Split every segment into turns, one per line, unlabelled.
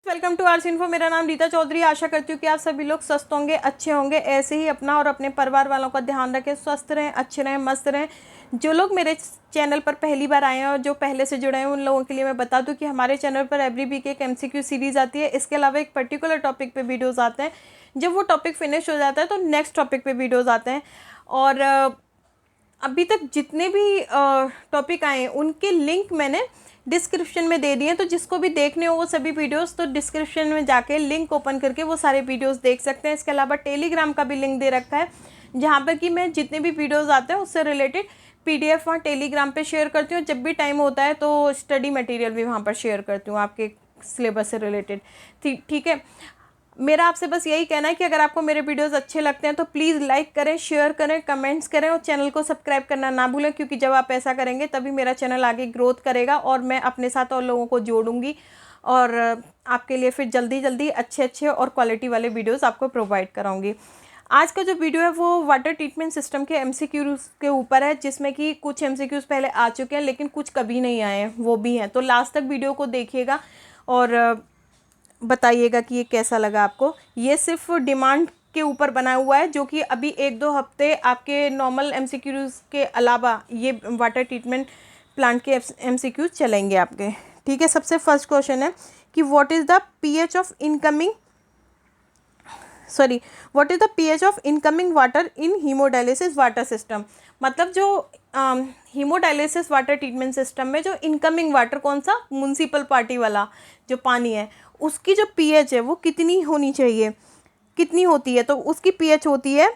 Welcome two hours info. मेरा नाम रीता चौधरी। आशा करती हूँ कि आप सभी लोग स्वस्थ होंगे, अच्छे होंगे। ऐसे ही अपना और अपने परिवार वालों का ध्यान रखें, स्वस्थ रहें, अच्छे रहें, मस्त रहें। जो लोग मेरे चैनल पर पहली बार आए हैं और जो पहले से जुड़े हैं उन लोगों के लिए मैं बता दूं कि हमारे चैनल पर एवरी वीक एक MCQ सीरीज़ आती है। इसके अलावा एक पर्टिकुलर टॉपिक पे वीडियोज़ आते हैं। जब वो टॉपिक फिनिश हो जाता है तो नेक्स्ट टॉपिक पे वीडियोज़ आते हैं। और अभी तक जितने भी टॉपिक आए हैं उनके लिंक मैंने डिस्क्रिप्शन में दे दिए हैं, तो जिसको भी देखने हो वो सभी वीडियोस तो डिस्क्रिप्शन में जाके लिंक ओपन करके वो सारे वीडियोस देख सकते हैं। इसके अलावा टेलीग्राम का भी लिंक दे रखा है, जहाँ पर कि मैं जितने भी वीडियोस आते हैं उससे रिलेटेड PDF वहाँ टेलीग्राम पे शेयर करती हूँ। जब भी टाइम होता है तो स्टडी मटेरियल भी वहाँ पर शेयर करती हूँ आपके सिलेबस से रिलेटेड। ठीक है, मेरा आपसे बस यही कहना है कि अगर आपको मेरे वीडियोस अच्छे लगते हैं तो प्लीज़ लाइक करें, शेयर करें, कमेंट्स करें और चैनल को सब्सक्राइब करना ना भूलें, क्योंकि जब आप ऐसा करेंगे तभी मेरा चैनल आगे ग्रोथ करेगा और मैं अपने साथ और लोगों को जोड़ूंगी और आपके लिए फिर जल्दी अच्छे और क्वालिटी वाले वीडियोज़ आपको प्रोवाइड कराऊँगी। आज का जो वीडियो है वो वाटर ट्रीटमेंट सिस्टम के MCQs के ऊपर है, जिसमें कि कुछ MCQs पहले आ चुके हैं लेकिन कुछ कभी नहीं आए हैं, वो भी हैं। तो लास्ट तक वीडियो को देखिएगा और बताइएगा कि ये कैसा लगा आपको। ये सिर्फ डिमांड के ऊपर बना हुआ है, जो कि अभी 1-2 हफ्ते आपके नॉर्मल MCQs के अलावा ये वाटर ट्रीटमेंट प्लांट के MCQs चलेंगे आपके। ठीक है, सबसे फर्स्ट क्वेश्चन है कि what is the pH of incoming water in haemodialysis water system. मतलब जो हीमोडायलिसिस वाटर ट्रीटमेंट सिस्टम में जो इनकमिंग वाटर, कौन सा, म्युनिसिपल पार्टी वाला जो पानी है, उसकी जो pH है वो कितनी होनी चाहिए, कितनी होती है, तो उसकी pH होती है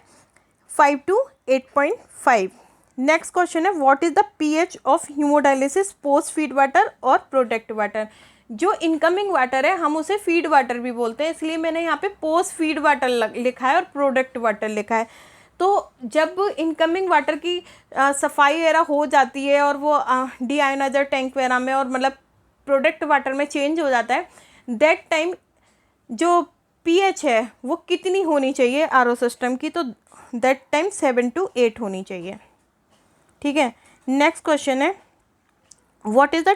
5 to 8.5। नेक्स्ट क्वेश्चन है what is the pH of haemodialysis post feed water और प्रोडक्ट वाटर। जो इनकमिंग वाटर है हम उसे फीड वाटर भी बोलते हैं, इसलिए मैंने यहाँ पे पोस्ट फीड वाटर लिखा है और प्रोडक्ट वाटर लिखा है। तो जब इनकमिंग वाटर की सफाई वगैरह हो जाती है और वो डीआयोनाइजर टैंक वगैरह में और मतलब प्रोडक्ट वाटर में चेंज हो जाता है, दैट टाइम जो pH है वो कितनी होनी चाहिए RO सिस्टम की, तो दैट टाइम 7 to 8 होनी चाहिए। ठीक है, नेक्स्ट क्वेश्चन है what is the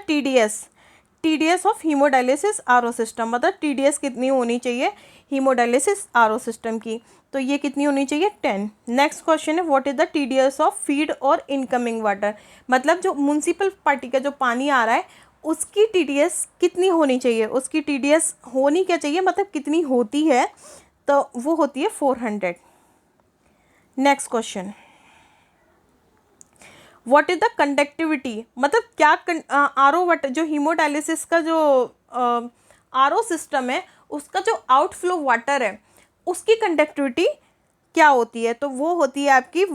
TDS of haemodialysis RO system. मतलब TDS कितनी होनी चाहिए हीमोडायलिसिस RO सिस्टम की, तो ये कितनी होनी चाहिए 10। नेक्स्ट क्वेश्चन है what is the TDS of feed और इनकमिंग वाटर। मतलब जो म्युनिसिपल पार्टी का जो पानी आ रहा है उसकी TDS कितनी होनी चाहिए, उसकी TDS होनी क्या चाहिए, मतलब कितनी होती है, तो वो होती है 400। Next question what is the conductivity. मतलब क्या RO वाटर, जो हीमोडायलिसिस का जो RO सिस्टम है उसका जो आउटफ्लो वाटर है उसकी कंडक्टिविटी क्या होती है, तो वो होती है आपकी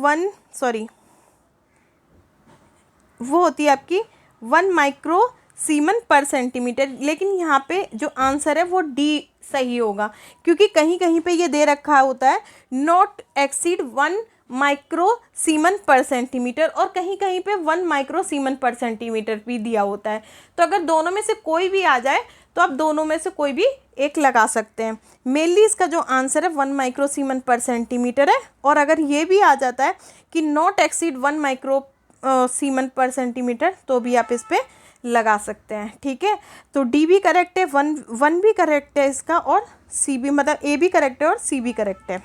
1 माइक्रो सीमन पर सेंटीमीटर। लेकिन यहाँ पे जो आंसर है वो D सही होगा, क्योंकि कहीं कहीं पे ये दे रखा होता है नॉट एक्सीड 1 माइक्रो सीमन पर सेंटीमीटर और कहीं कहीं पे 1 माइक्रो सीमन पर सेंटीमीटर भी दिया होता है। तो अगर दोनों में से कोई भी आ जाए तो आप दोनों में से कोई भी एक लगा सकते हैं। मेनली इसका जो आंसर है 1 माइक्रो सीमन पर सेंटीमीटर है, और अगर ये भी आ जाता है कि नॉट एक्सीड 1 माइक्रो सीमन पर सेंटीमीटर तो भी आप इस पर लगा सकते हैं। ठीक है, तो D भी करेक्ट है, वन भी करेक्ट है इसका, और C भी, मतलब A भी करेक्ट है और C भी करेक्ट है।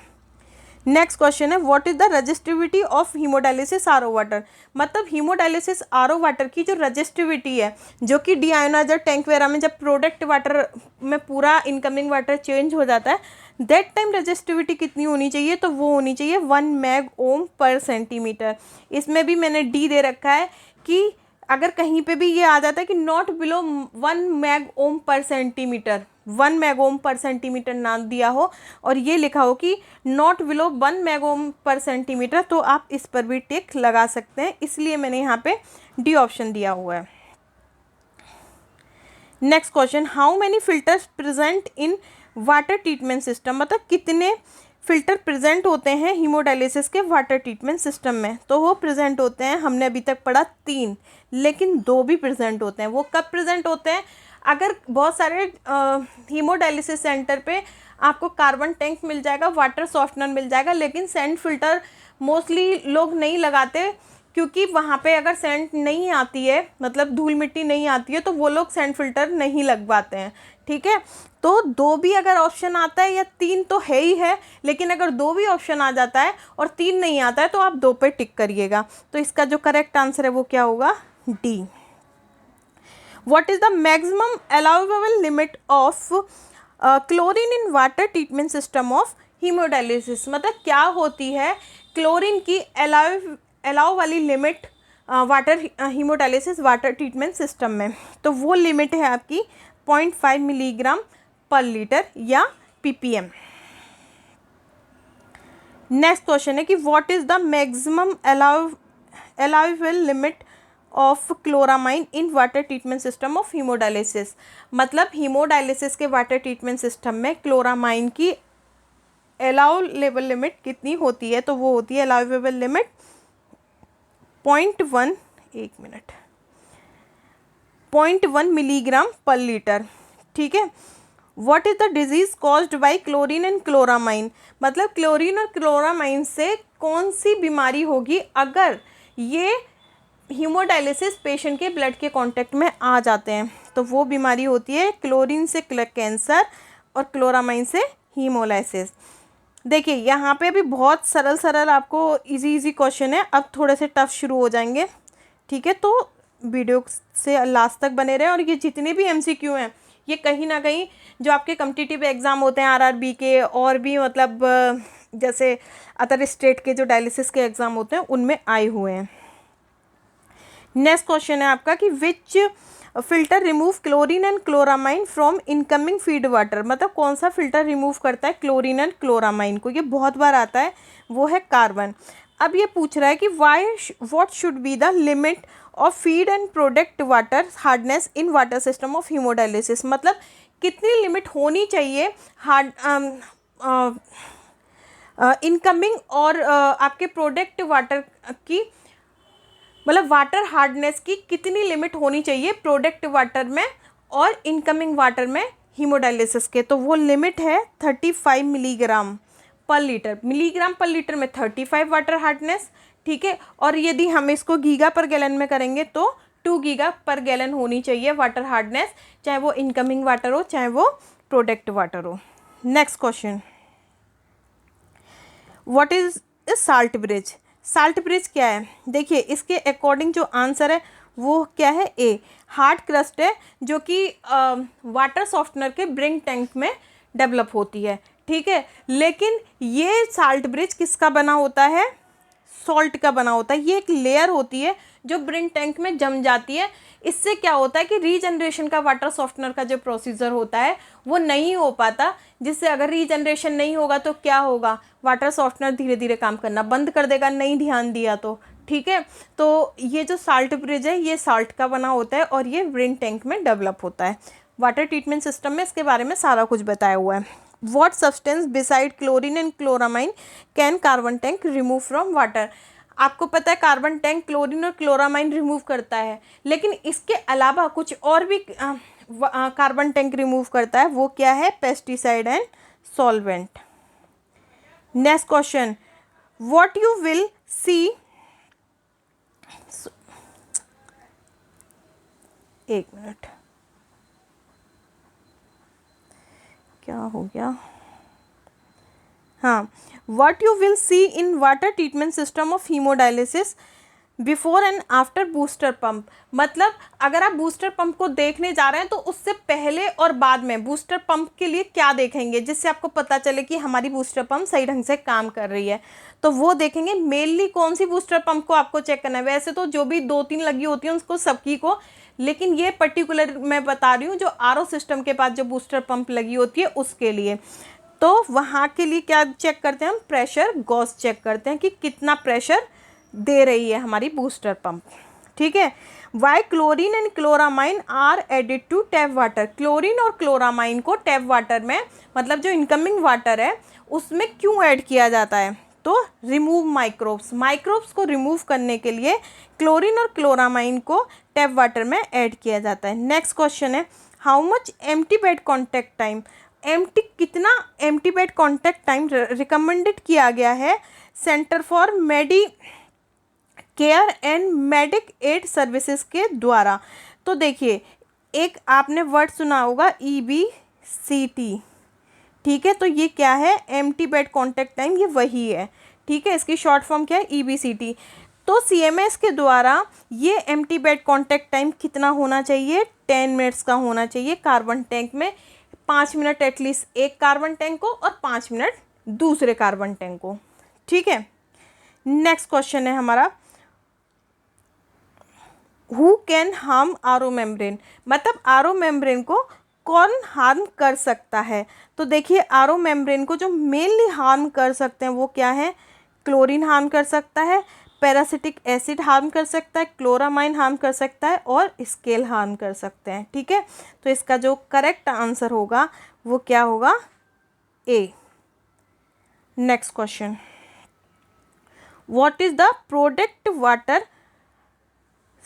नेक्स्ट क्वेश्चन है what is the resistivity of haemodialysis RO water. मतलब हीमोडायलिसिस RO वाटर की जो रजिस्टिविटी है, जो कि डीआयोनाइजर टैंक वगैरह में जब प्रोडक्ट वाटर में पूरा इनकमिंग वाटर चेंज हो जाता है, दैट टाइम रजिस्टिविटी कितनी होनी चाहिए, तो वो होनी चाहिए 1 मेग ओम पर सेंटीमीटर। इसमें भी मैंने D दे रखा है कि अगर कहीं पे भी ये आ जाता है कि नॉट बिलो 1 मेग ओम पर सेंटीमीटर, 1 मेग ओम पर सेंटीमीटर ना दिया हो और ये लिखा हो कि नॉट बिलो 1 मेग ओम पर सेंटीमीटर, तो आप इस पर भी टिक लगा सकते हैं, इसलिए मैंने यहाँ पे D ऑप्शन दिया हुआ है। Next question how many filters present in water treatment system. मतलब कितने फिल्टर प्रेजेंट होते हैं हीमोडायलिसिस के वाटर ट्रीटमेंट सिस्टम में, तो वो प्रेजेंट होते हैं, हमने अभी तक पढ़ा 3, लेकिन 2 भी प्रेजेंट होते हैं। वो कब प्रेजेंट होते हैं, अगर बहुत सारे हीमोडायलिसिस सेंटर पे आपको कार्बन टैंक मिल जाएगा, वाटर सॉफ्टनर मिल जाएगा, लेकिन सेंट फिल्टर मोस्टली लोग नहीं लगाते, क्योंकि वहाँ पे अगर सेंट नहीं आती है, मतलब धूल मिट्टी नहीं आती है, तो वो लोग सेंट फिल्टर नहीं लगवाते हैं। ठीक है, तो 2 भी अगर ऑप्शन आता है या 3 तो है ही है, लेकिन अगर 2 भी ऑप्शन आ जाता है और 3 नहीं आता है तो आप 2 पे टिक करिएगा। तो इसका जो करेक्ट आंसर है वो क्या होगा, D. What is the maximum allowable limit of chlorine in water treatment system of haemodialysis, मतलब क्या होती है क्लोरीन की अलाउ वाली limit water haemodialysis water treatment system में। तो वो लिमिट है आपकी 0.5 मिलीग्राम पर लीटर या ppm। नेक्स्ट क्वेश्चन है कि what is the maximum allowable limit of chloramine in water treatment system of haemodialysis, मतलब हीमोडायलिसिस के वाटर ट्रीटमेंट सिस्टम में क्लोरामाइन की अलाउेबल लिमिट कितनी होती है, तो वो होती है अलाउेबल लिमिट 0.1 मिलीग्राम पर लीटर, ठीक है। What is the disease caused by chlorine and chloramine, मतलब क्लोरीन और क्लोरामाइन से कौन सी बीमारी होगी अगर ये हीमोडायलिसिस पेशेंट के ब्लड के कांटेक्ट में आ जाते हैं, तो वो बीमारी होती है क्लोरीन से कैंसर और क्लोरामाइन से हीमोलाइसिस। देखिए यहाँ पे भी बहुत सरल आपको इजी क्वेश्चन है, अब थोड़े से टफ शुरू हो जाएंगे, ठीक है। तो वीडियो से लास्ट तक बने रहे, और ये जितने भी MCQ हैं ये कहीं ना कहीं जो आपके कॉम्पिटिटिव एग्ज़ाम होते हैं RRB के, और भी मतलब जैसे अदर स्टेट के जो डायलिसिस के एग्ज़ाम होते हैं उनमें आए हुए हैं। नेक्स्ट क्वेश्चन है आपका कि विच filter remove chlorine and chloramine from incoming feed water, मतलब कौन सा फिल्टर रिमूव करता है क्लोरीन एंड क्लोरामाइन को, ये बहुत बार आता है, वो है कार्बन। अब ये पूछ रहा है कि what should be the limit of feed and product water hardness in water system of haemodialysis, मतलब कितनी लिमिट होनी चाहिए हार्ड इनकमिंग और आपके प्रोडक्ट वाटर की, मतलब वाटर हार्डनेस की कितनी लिमिट होनी चाहिए प्रोडक्ट वाटर में और इनकमिंग वाटर में हीमोडायलिसिस के, तो वो लिमिट है 35 मिलीग्राम पर लीटर। मिलीग्राम पर लीटर में 35 वाटर हार्डनेस, ठीक है। और यदि हम इसको गीगा पर गैलन में करेंगे तो 2 गीगा पर गैलन होनी चाहिए वाटर हार्डनेस, चाहे वो इनकमिंग वाटर हो चाहे वो प्रोडक्ट वाटर हो। Next question, what is salt bridge, salt bridge क्या है, देखिए इसके अकॉर्डिंग जो आंसर है वो क्या है, ए हार्ड क्रस्ट है जो कि वाटर सॉफ्टनर के ब्रिंग टैंक में डेवलप होती है, ठीक है। लेकिन ये साल्ट ब्रिज किसका बना होता है, सॉल्ट का बना होता है। ये एक लेयर होती है जो ब्रिंग टैंक में जम जाती है। इससे क्या होता है कि रीजनरेशन का वाटर सॉफ्टनर का जो प्रोसीजर होता है वो नहीं हो पाता, जिससे अगर रीजनरेशन नहीं होगा तो क्या होगा, वाटर सॉफ्टनर धीरे धीरे काम करना बंद कर देगा, नहीं ध्यान दिया तो, ठीक है। तो ये जो साल्ट ब्रिज है ये साल्ट का बना होता है और ये ब्रिंग टैंक में डेवलप होता है। वाटर ट्रीटमेंट सिस्टम में इसके बारे में सारा कुछ बताया हुआ है। What substance beside chlorine and chloramine can carbon tank remove from water, आपको पता है कार्बन टैंक क्लोरीन और क्लोरामाइन रिमूव करता है, लेकिन इसके अलावा कुछ और भी कार्बन टैंक रिमूव करता है, वो क्या है, pesticide and solvent. Next question, what you will see, एक मिनट क्या हो गया, हाँ, what you will see in water treatment system of haemodialysis before and after booster pump, मतलब अगर आप बूस्टर पंप को देखने जा रहे हैं तो उससे पहले और बाद में बूस्टर पंप के लिए क्या देखेंगे जिससे आपको पता चले कि हमारी बूस्टर पंप सही ढंग से काम कर रही है, तो वो देखेंगे मेनली कौन सी बूस्टर पंप को आपको चेक करना है। वैसे तो जो भी 2-3 लगी होती हैं उसको सबकी को, लेकिन ये पर्टिकुलर मैं बता रही हूँ जो आरओ सिस्टम के पास जो बूस्टर पंप लगी होती है उसके लिए। तो वहाँ के लिए क्या चेक करते हैं हम, प्रेशर गॉज चेक करते हैं कि कितना प्रेशर दे रही है हमारी बूस्टर पंप, ठीक है। Why chlorine and chloramine are added to tap water, chlorine और क्लोरामाइन को टैप वाटर में, मतलब जो इनकमिंग वाटर है उसमें क्यों ऐड किया जाता है, तो रिमूव माइक्रोब्स, माइक्रोब्स को रिमूव करने के लिए क्लोरीन और क्लोरामाइन को टैप वाटर में ऐड किया जाता है। नेक्स्ट क्वेश्चन है, how much empty bed contact time, कितना empty bed contact time recommended किया गया है center for Medicare and Medicaid services के द्वारा। तो देखिए एक आपने वर्ड सुना होगा EBC, टी, ठीक है। तो ये क्या है, एम्प्टी बेड कांटेक्ट टाइम, ये वही है, ठीक है। इसकी शॉर्ट फॉर्म क्या है, EBCT। तो CMS के द्वारा ये एम्प्टी बेड कांटेक्ट टाइम कितना होना चाहिए, 10 मिनट्स का होना चाहिए। कार्बन टैंक में 5 मिनट एटलीस्ट एक कार्बन टैंक को और 5 मिनट दूसरे कार्बन टैंक को, ठीक है। नेक्स्ट क्वेश्चन है हमारा, who can harm RO membrane, मतलब आरओ मेम्ब्रेन को कौन हार्म कर सकता है। तो देखिए आरओ मेम्ब्रेन को जो मेनली हार्म कर सकते हैं वो क्या है, क्लोरीन हार्म कर सकता है, पैरासिटिक एसिड हार्म कर सकता है, क्लोरामाइन हार्म कर सकता है और स्केल हार्म कर सकते हैं, ठीक है। तो इसका जो करेक्ट आंसर होगा वो क्या होगा, A. Next question, what is the product water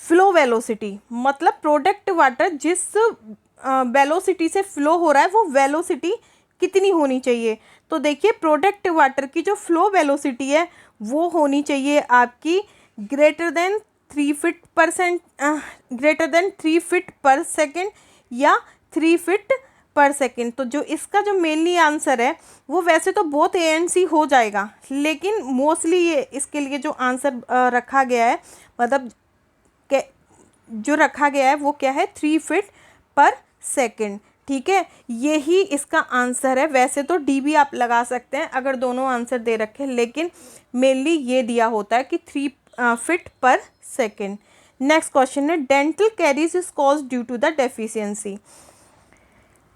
flow velocity, मतलब प्रोडक्ट वाटर जिस वेलोसिटी से फ्लो हो रहा है वो वेलोसिटी कितनी होनी चाहिए। तो देखिए प्रोडक्ट वाटर की जो फ्लो वेलोसिटी है वो होनी चाहिए आपकी greater than 3 feet per second या 3 फीट पर सेकेंड। तो जो इसका जो मेनली आंसर है वो वैसे तो बहुत ANC हो जाएगा, लेकिन मोस्टली ये इसके लिए जो आंसर रखा गया है, मतलब जो रखा गया है वो क्या है, 3 फीट पर सेकेंड, ठीक है। यही इसका आंसर है। वैसे तो डी भी आप लगा सकते हैं अगर दोनों आंसर दे रखे, लेकिन मेनली ये दिया होता है कि 3 feet per second. Next question है, dental caries is cause due to the deficiency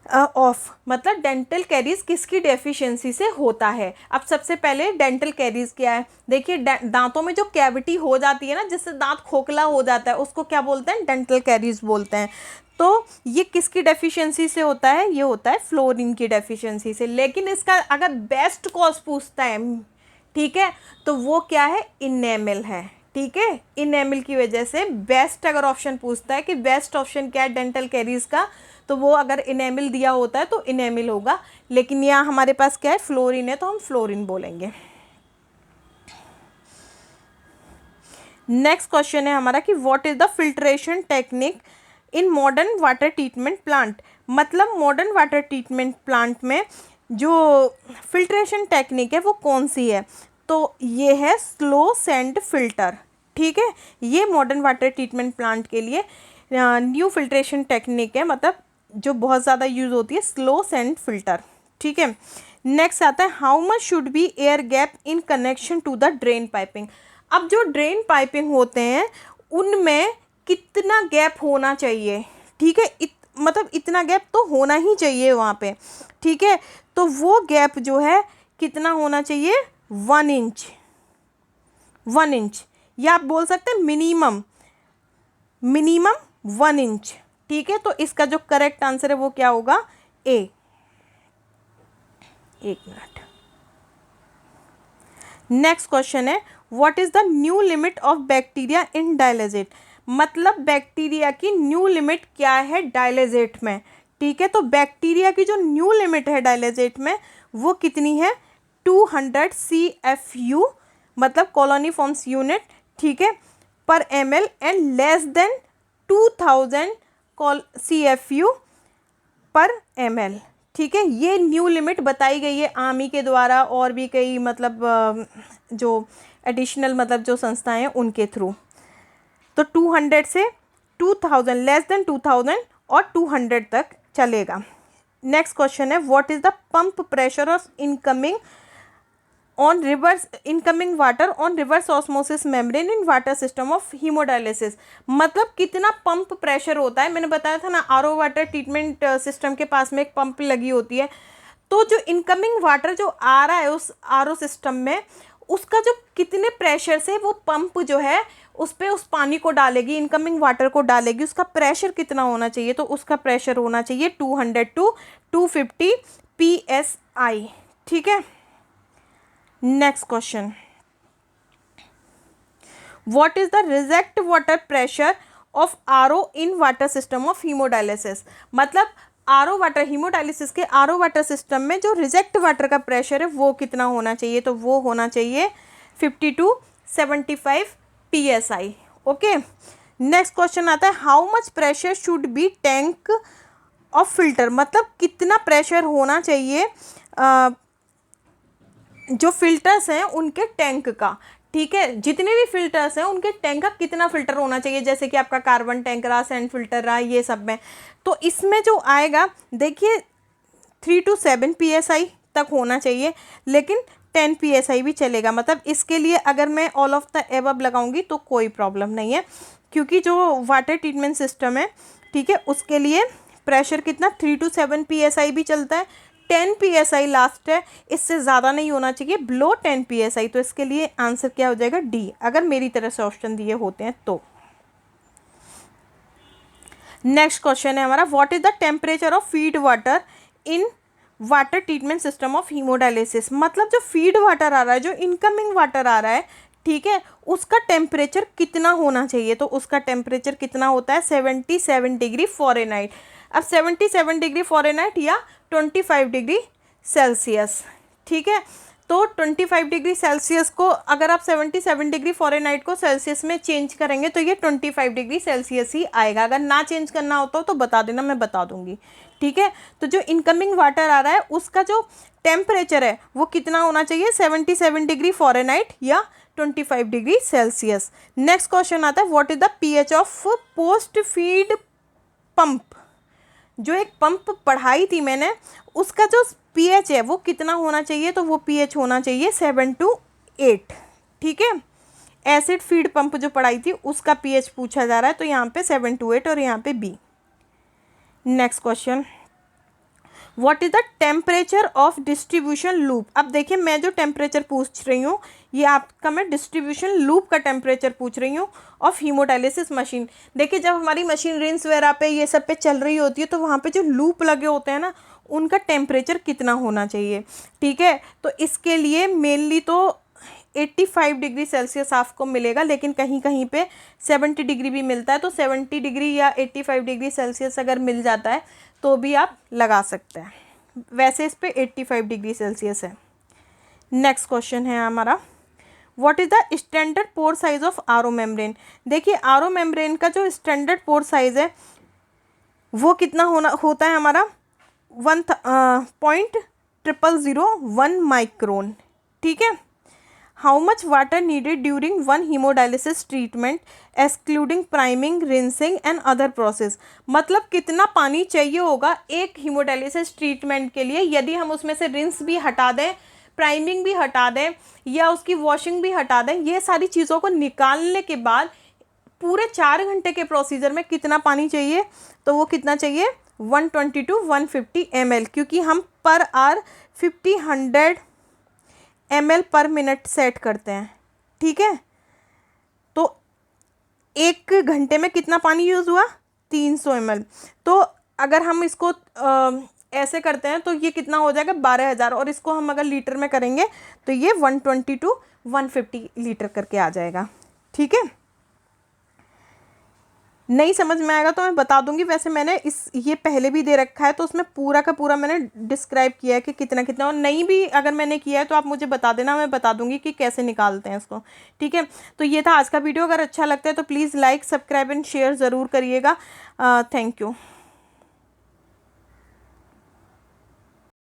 of, मतलब डेंटल कैरीज किसकी डेफिशिएंसी से होता है। अब सबसे पहले डेंटल कैरीज क्या है, देखिए दांतों में जो कैविटी हो जाती है ना, जिससे दांत खोखला हो जाता है, उसको क्या बोलते हैं, डेंटल कैरीज बोलते हैं। तो ये किसकी डेफिशिएंसी से होता है, ये होता है फ्लोरीन की डेफिशिएंसी से। लेकिन इसका अगर बेस्ट कॉज पूछता है, ठीक है, तो वो क्या है, इनेमल है, ठीक है। इनेमल की वजह से बेस्ट अगर ऑप्शन पूछता है कि बेस्ट ऑप्शन क्या है डेंटल कैरीज का, तो वो अगर इनेमल दिया होता है तो इनेमल होगा। लेकिन यहाँ हमारे पास क्या है, फ्लोरीन है, तो हम फ्लोरीन बोलेंगे। नेक्स्ट क्वेश्चन है हमारा कि what is the filtration technique in modern water treatment plant, मतलब मॉडर्न वाटर ट्रीटमेंट प्लांट में जो फिल्ट्रेशन टेक्निक है वो कौन सी है। तो ये है स्लो सैंड फिल्टर, ठीक है। ये मॉडर्न वाटर ट्रीटमेंट प्लांट के लिए न्यू फिल्ट्रेशन टेक्निक है, मतलब जो बहुत ज़्यादा यूज़ होती है, स्लो सैंड फिल्टर, ठीक है। नेक्स्ट आता है, how much should be air gap in connection to the drain piping. अब जो ड्रेन पाइपिंग होते हैं उनमें कितना गैप होना चाहिए, ठीक है। मतलब इतना गैप तो होना ही चाहिए वहाँ पे, ठीक है। तो वो गैप जो है कितना होना चाहिए, 1 इंच, 1 इंच, या आप बोल सकते हैं मिनिमम 1 इंच, ठीक है। तो इसका जो करेक्ट आंसर है वो क्या होगा, ए। एक मिनट। नेक्स्ट क्वेश्चन है, what is the new limit of bacteria in dialysate, मतलब बैक्टीरिया की न्यू लिमिट क्या है डायलिजेट में, ठीक है। तो बैक्टीरिया की जो न्यू लिमिट है डायलिजेट में वो कितनी है, 200 CFU, मतलब कॉलोनी फॉर्म्स यूनिट, ठीक है, पर ml and less than 2000 CFU पर ml, ठीक है। ये न्यू लिमिट बताई गई है आर्मी के द्वारा और भी कई मतलब जो एडिशनल मतलब जो संस्थाएं हैं उनके थ्रू। तो 200 से 2000, लेस देन 2000 और 200 तक चलेगा। नेक्स्ट क्वेश्चन है, what is the pump pressure of incoming water on reverse osmosis membrane in water system of haemodialysis, मतलब कितना पंप प्रेशर होता है। मैंने बताया था ना, आरओ वाटर ट्रीटमेंट सिस्टम के पास में एक पंप लगी होती है। तो जो इनकमिंग वाटर जो आ रहा है उस आरओ सिस्टम में, उसका जो कितने प्रेशर से वो पंप जो है उस पर उस पानी को डालेगी, इनकमिंग वाटर को डालेगी, उसका प्रेशर कितना होना चाहिए। तो उसका प्रेशर होना चाहिए 200 to 250 PSI, ठीक है। Next question, what is the reject water pressure of RO in water system of haemodialysis, मतलब आरओ वाटर हीमोडायलिसिस के आरओ वाटर सिस्टम में जो रिजेक्ट वाटर का प्रेशर है वो कितना होना चाहिए। तो वो होना चाहिए 50 to 75 PSI, okay. Next question आता है, how much pressure should be tank of filter, मतलब कितना प्रेशर होना चाहिए जो फिल्टर्स हैं उनके टैंक का, ठीक है, जितने भी फिल्टर्स हैं उनके टैंक का कितना फिल्टर होना चाहिए, जैसे कि आपका कार्बन टैंक रहा, सैंड फिल्टर रहा, ये सब में। तो इसमें जो आएगा देखिए 3 to 7 PSI तक होना चाहिए, लेकिन 10 PSI भी चलेगा। मतलब इसके लिए अगर मैं ऑल ऑफ द एबव लगाऊंगी तो कोई प्रॉब्लम नहीं है, क्योंकि जो वाटर ट्रीटमेंट सिस्टम है, ठीक है, उसके लिए प्रेशर कितना 3 to 7 PSI भी चलता है, 10 PSI लास्ट है, इससे ज़्यादा नहीं होना चाहिए, बिलो 10 PSI। तो इसके लिए आंसर क्या हो जाएगा, डी, अगर मेरी तरह से ऑप्शन दिए होते हैं तो। नेक्स्ट क्वेश्चन है हमारा, what is the temperature of feed water in water treatment system of haemodialysis. मतलब जो फीड वाटर आ रहा है, जो इनकमिंग वाटर आ रहा है, ठीक है, उसका टेम्परेचर कितना होना चाहिए। तो उसका टेम्परेचर कितना होता है 77 डिग्री फ़ारेनहाइट। अब 77 डिग्री फ़ारेनहाइट या 25 डिग्री सेल्सियस, ठीक है। तो 25 डिग्री सेल्सियस को अगर आप 77 डिग्री फ़ारेनहाइट को सेल्सियस में चेंज करेंगे तो ये 25 डिग्री सेल्सियस ही आएगा। अगर ना चेंज करना होता हो तो बता देना, मैं बता दूंगी, ठीक है। तो जो इनकमिंग वाटर आ रहा है उसका जो टेम्परेचर है वो कितना होना चाहिए 77 डिग्री फ़ारेनहाइट या 25 डिग्री सेल्सियस। नेक्स्ट क्वेश्चन आता है, what is the pH of post feed pump. जो एक पंप पढ़ाई थी मैंने, उसका जो पीएच है वो कितना होना चाहिए, तो वो पीएच होना चाहिए 7 to 8, ठीक है। एसिड फीड पंप जो पढ़ाई थी उसका पीएच पूछा जा रहा है, तो यहाँ पे 7 to 8 और यहाँ पे B. Next question, what is the temperature of distribution loop. अब देखिए मैं जो टेम्परेचर पूछ रही हूँ ये आपका मैं डिस्ट्रीब्यूशन लूप का टेम्परेचर पूछ रही हूँ ऑफ हीमोडायलिसिस मशीन। देखिए जब हमारी मशीन रिंस वगैरह पे ये सब पे चल रही होती है तो वहाँ पे जो लूप लगे होते हैं ना, उनका टेम्परेचर कितना होना चाहिए, ठीक है। तो इसके लिए मेनली तो 85 डिग्री सेल्सियस आपको मिलेगा, लेकिन कहीं कहीं पे 70 डिग्री भी मिलता है। तो 70 डिग्री या 85 डिग्री सेल्सियस अगर मिल जाता है तो भी आप लगा सकते हैं, वैसे इस पे 85 डिग्री सेल्सियस है। नेक्स्ट क्वेश्चन है हमारा, what is the standard pore size of RO membrane. देखिए आरओ मेम्ब्रेन का जो स्टैंडर्ड पोर साइज है वो कितना होता है हमारा 1.0001 माइक्रोन, ठीक है। How much water needed during one haemodialysis treatment excluding priming, rinsing and other process. मतलब कितना पानी चाहिए होगा एक हीमोडायलिसिस ट्रीटमेंट के लिए, यदि हम उसमें से रिंस भी हटा दें, प्राइमिंग भी हटा दें या उसकी वॉशिंग भी हटा दें, ये सारी चीज़ों को निकालने के बाद पूरे 4 घंटे के प्रोसीजर में कितना पानी चाहिए, तो वो कितना चाहिए 120 to 150 ml, क्योंकि हम पर आवर 100 ml पर मिनट सेट करते हैं, ठीक है। तो 1 घंटे में कितना पानी यूज़ हुआ 300 ml। तो अगर हम इसको ऐसे करते हैं तो ये कितना हो जाएगा 12,000, और इसको हम अगर लीटर में करेंगे तो ये 120 to 150 लीटर करके आ जाएगा, ठीक है। नहीं समझ में आएगा तो मैं बता दूंगी, वैसे मैंने ये पहले भी दे रखा है तो उसमें पूरा का पूरा मैंने डिस्क्राइब किया है कि कितना कितना, और नहीं भी अगर मैंने किया है तो आप मुझे बता देना, मैं बता दूंगी कि कैसे निकालते हैं इसको, ठीक है। तो ये था आज का वीडियो, अगर अच्छा लगता है तो please like, subscribe and share ज़रूर करिएगा। Thank you.